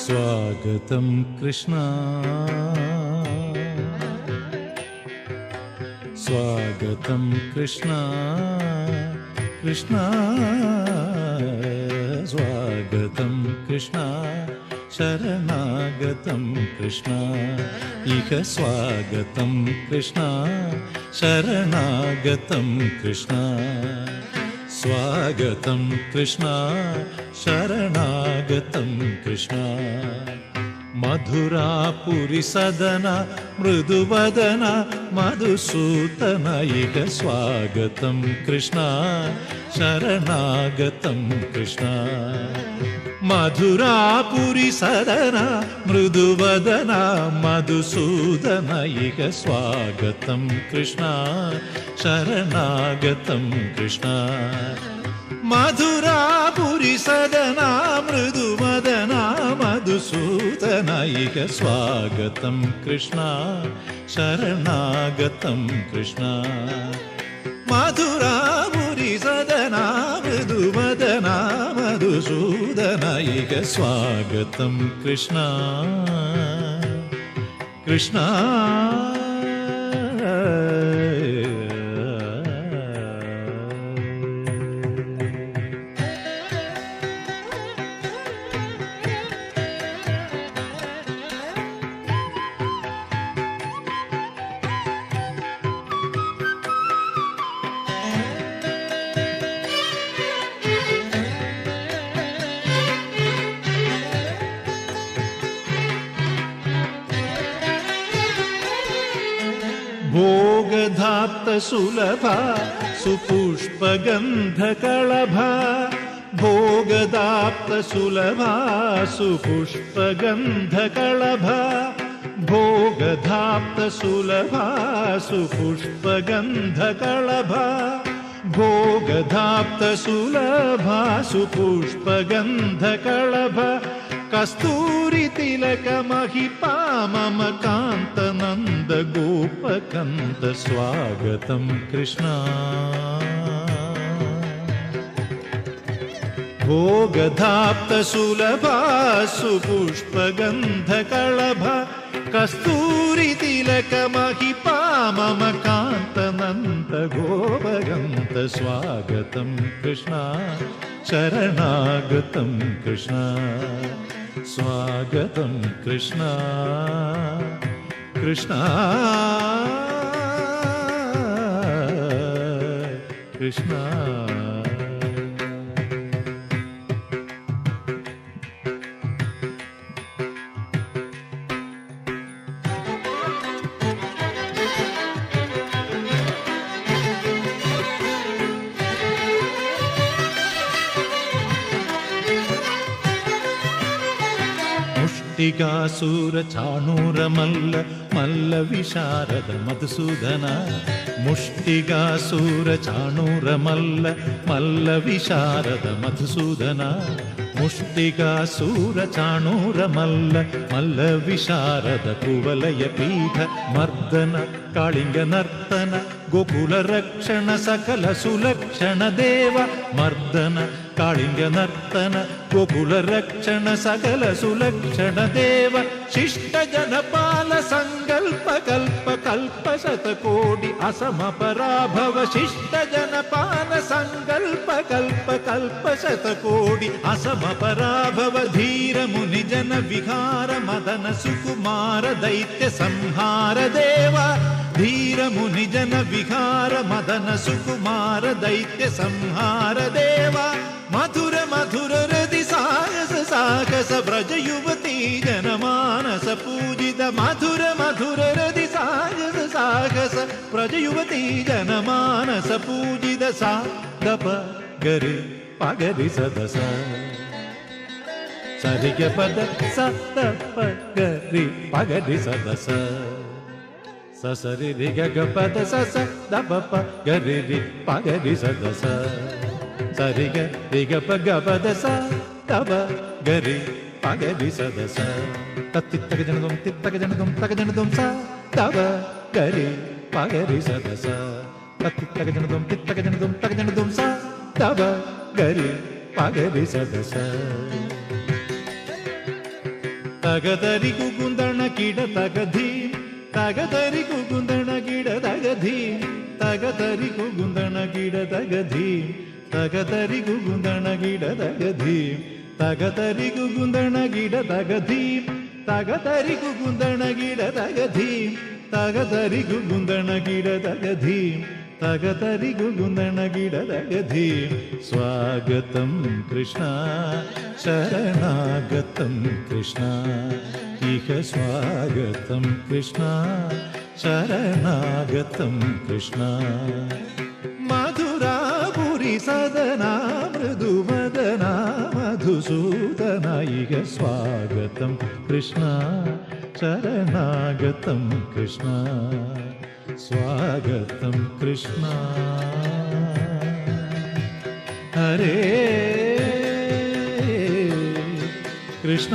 സ്വാഗതം കൃഷ്ണ, സ്വാഗതം കൃഷ്ണ, കൃഷ്ണ സ്വാഗതം കൃഷ്ണ, ശരണാഗതം കൃഷ്ണ, ഇഹ സ്വാഗതം കൃഷ്ണ, ശരണാഗതം കൃഷ്ണ, സ്വാഗതം കൃഷ്ണ, ശരണാഗതം കൃഷ്ണ. മധുരാപുരി സദന മൃദുവദന മധുസൂദന, ഇഹ സ്വാഗതം കൃഷ്ണ, ശരണാഗതം കൃഷ്ണ. മധുരാപുരി സദന മൃദുവദന മധുസൂദന, ഇഹ സ്വാഗതം കൃഷ്ണ, ശരണാഗതം കൃഷ്ണ. മധുരാപുരി സദന മൃദുവദന മധുസൂദന, ഇഹ സ്വാഗതം കൃഷ്ണ, ശരണാഗതം കൃഷ്ണ. മധുരാപുരി സദന മൃദുവദന മധുസൂദന, ഇഹ സ്വാഗതം കൃഷ്ണ, കൃഷ്ണ. ഭോഗധാപ്ത സുലഭ സുപുഷ്പഗന്ധകളഭ, ഭോഗധാപ്ത സുലഭ സുപുഷ്പഗന്ധകളഭ, ഭോഗധാപ്ത സുലഭ സുപുഷ്പഗന്ധകളഭ, ഭോഗധാപ്ത സുലഭ സുപുഷ്പഗന്ധകളഭ. കസ്തൂരി തിലക മഹിപാമമ കാന്ത നന്ദ ഗോപകന്ത, സ്വാഗതം കൃഷ്ണ. ഭോഗധാപ്ത സുലഭ സുപുഷ്പഗന്ധകളഭ, കസ്തൂരി തിലക മഹിപാമമ കാന്ത നന്ദ ഗോപകന്ത, സ്വാഗതം കൃഷ്ണ, ശരണാഗതം കൃഷ്ണ. സ്വാഗതം കൃഷ്ണ, കൃഷ്ണ, കൃഷ്ണ. മുഷ്ടികാസുര ചാണൂര മല്ല മല്ല വിശാരദ മധുസൂദന, മുഷ്ടികാസുര ചാണൂര മല്ല മല്ല വിശാരദ മധുസൂദന, മുഷ്ടികാസുര ചാണൂര മല്ല മല്ല വിശാരദ കുവലയ പീഠ മർദ്ദന കാളിംഗ നർത്തന ഗോകുല രക്ഷണ സകല സുലക്ഷണ ദേവ മർദ്ദന കാളിംഗ നർത്തന ഗോകുല രക്ഷണ സകല സുലക്ഷണ ദേവ. ശിഷ്ട ജനപാല സങ്കൽപ്പ കൽപ്പ കൽപ്പ ശതകോടി അസമ പരാഭവ, ശിഷ്ട ജനപാല സങ്കൽപ്പ കൽപ്പ കൽപ്പ ശതകോടി അസമ പരാഭവ. ധീര മുനി ജന വിഹാര മദന സുകുമാര ദൈത്യ സംഹാര ദേവ, ധീര മുനി ജന വിഹാര മദന സുകുമാര ദൈത്യ സംഹാര ദേവ. മധുര മധുര രതി സാഹസ സാഹസ വ്രജ യുവതീ ജനമാനസ പൂജിത, മധുര മധുര രതി സാഗസ സാഹസ പ്രജയുവതീ ജനമാനസ പൂജിത സാ ദപ ഗരി പഗരി സദസ സരിഗ പദ സദപ ഗരി പഗരി സദസ സസരി രി ഗ പദ സസ ദപ പ ഗരി രി പഗരി സദസ സരിഗ രി ഗ പ ഗ പദ സ ദപ ഗരി പഗരി സദസ തത്തിത്തക ജനതും തിത്തക ജനതും തക ജനതും സ ദപ ഗരി പഗരി സദസ തത്തിത്തക ജനതും തിത്തക ജനതും തക ജനതും സ ദപ ഗരി പഗരി സദസ തകതരി കുകുന്ദണ കിട തകധീ തകതരി കുകുന്ദണ കിട തകധീ തകതരി കുകുന്ദണ കിട തകധീ തകതരി കുകുന്ദണ കിട തകധീ തകതരി കുകുന്ദണ കിട തകധീ തകതരി കുകുന്ദണ കിട തകധീ തകതരി കുകുന്ദണ കിട തകധീ തകതരി കുകുന്ദണ കിട തകധീ സ്വാഗതം കൃഷ്ണ ശരണാഗതം കൃഷ്ണ ഇഹ സ്വാഗതം കൃഷ്ണ ശരണാഗതം കൃഷ്ണ മധുരാപുരി സദനാ മൃദുവദനാ മധുസൂദന ഇഹ സ്വാഗതം കൃഷ്ണ ശരണാഗതം കൃഷ്ണ സ്വാഗതം കൃഷ്ണ ഹരേ കൃഷ്ണ